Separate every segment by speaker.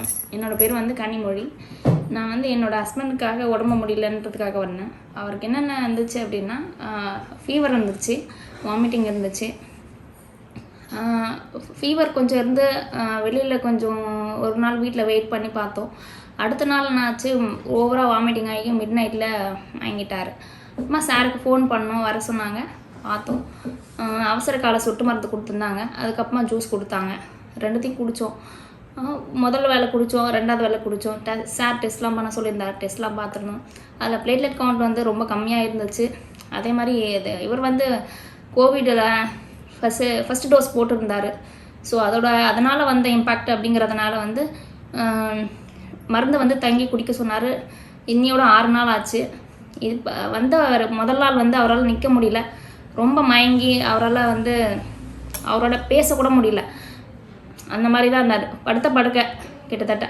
Speaker 1: வணக்கம். என்னோடய பேர் வந்து கனிமொழி. நான் வந்து என்னோடய ஹஸ்பண்டுக்காக உடம்பு முடியலன்றதுக்காக வந்தேன். அவருக்கு என்னென்ன இருந்துச்சு அப்படின்னா, ஃபீவர் இருந்துச்சு, வாமிட்டிங் இருந்துச்சு. ஃபீவர் கொஞ்சம் இருந்து வெளியில் கொஞ்சம் ஒரு நாள் வீட்டில் வெயிட் பண்ணி பார்த்தோம். அடுத்த நாள் என்னாச்சு, ஓவராக வாமிட்டிங் ஆகி மிட் நைட்டில் வாங்கிட்டார். அப்புறமா சாருக்கு ஃபோன் பண்ணோம், வர சொன்னாங்க, பார்த்தோம். அவசர கால சொட்டு மருந்து கொடுத்துருந்தாங்க. அதுக்கப்புறமா ஜூஸ் கொடுத்தாங்க. ரெண்டுத்தையும் குடித்தோம். முதல் வேலை குடித்தோம், ரெண்டாவது வேலை குடித்தோம். சார் டெஸ்ட்லாம் பண்ண சொல்லியிருந்தார், டெஸ்ட்லாம் பார்த்துருந்தோம். அதில் பிளேட்லெட் கவுண்ட் வந்து ரொம்ப கம்மியாக இருந்துச்சு. அதே மாதிரி இவர் வந்து கோவிடில் ஃபஸ்ட்டு டோஸ் போட்டிருந்தார். ஸோ அதனால் வந்த இம்பேக்ட் அப்படிங்கிறதுனால வந்து மருந்து வந்து தங்கி குடிக்க சொன்னார். இன்னையோட 6 நாள் ஆச்சு. இது வந்து முதல் நாள் வந்து அவரால் நிற்க முடியல, ரொம்ப மயங்கி அவரால் பேசக்கூட முடியல. அந்த மாதிரி தான் இருந்தார், படுத்த படுக்க கிட்டத்தட்ட.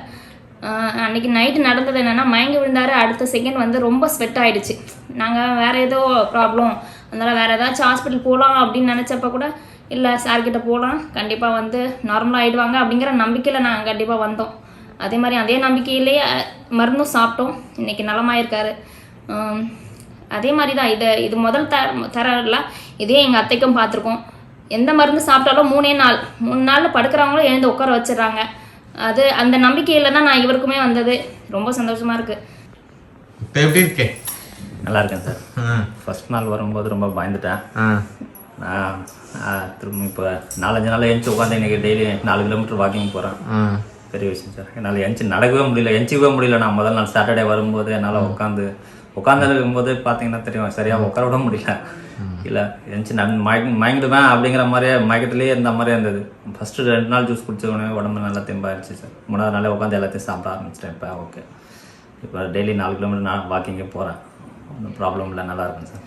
Speaker 1: அன்றைக்கி நைட்டு நடந்தது என்னென்னா, மயங்கி விழுந்தார். அடுத்த செகண்ட் வந்து ரொம்ப ஸ்வெட் ஆகிடுச்சு. நாங்கள் வேறு ஏதோ ப்ராப்ளம், அதனால் வேறு ஏதாச்சும் ஹாஸ்பிட்டல் போகலாம் அப்படின்னு நினச்சப்ப கூட, இல்லை சார்கிட்ட போகலாம், கண்டிப்பாக வந்து நார்மலாக ஆகிடுவாங்க அப்படிங்கிற நம்பிக்கையில் நாங்கள் கண்டிப்பாக வந்தோம். அதே மாதிரி அதே நம்பிக்கையிலேயே மருந்தும் சாப்பிட்டோம். இன்றைக்கி நலமாயிருக்காரு. அதே மாதிரி தான் இது முதல் தரல, இதே எங்கள் அத்தைக்கும் பார்த்துருக்கோம். எந்த மருந்து சாப்பிட்டாலும் 3 நாளில் படுக்கிறவங்களும் எழுந்து உட்கார வச்சிடறாங்க. அந்த நம்பிக்கையில் தான் நான் இவருக்குமே வந்தது. ரொம்ப சந்தோஷமாக இருக்குது.
Speaker 2: இப்போ எப்படி இருக்கு?
Speaker 3: நல்லா இருக்கேன் சார். ஃபஸ்ட் நாள் வரும்போது ரொம்ப பயந்துட்டேன். நான் திரும்ப இப்போ 4-5 நாள் எழுந்துச்சி உட்காந்து இன்றைக்கி டெய்லி 4 கிலோமீட்டர் வாக்கிங் போகிறேன். பெரிய விஷயம் சார். என்னால் நடக்கவே முடியல, எந்திக்கவே முடியல. நான் முதல் நாள் சாட்டர்டே வரும்போது என்னால் உட்காந்து இருக்கும்போது பார்த்தீங்கன்னா தெரியும், சரியாக உட்கார விட முடியல. இல்லை எந்திச்சு மயங்கிடுவேன் அப்படிங்கிற மாதிரியே மயக்கத்துலேயே இருந்த மாதிரியே இருந்தது. ஃபஸ்ட்டு 2 நாள் ஜூஸ் குடிச்ச உடனே உடம்பு நல்லா தெம்பாயிருச்சு சார். 3ஆவது நாளே உட்காந்து எல்லாத்தையும் சாப்பிட ஆரம்பிச்சிட்டேன். இப்போ ஓகே, இப்போ டெய்லி 4 கிலோமீட்டர் நான் வாக்கிங்கே போகிறேன். ஒன்றும் ப்ராப்ளம் இல்லை, நல்லா இருக்கும் சார்.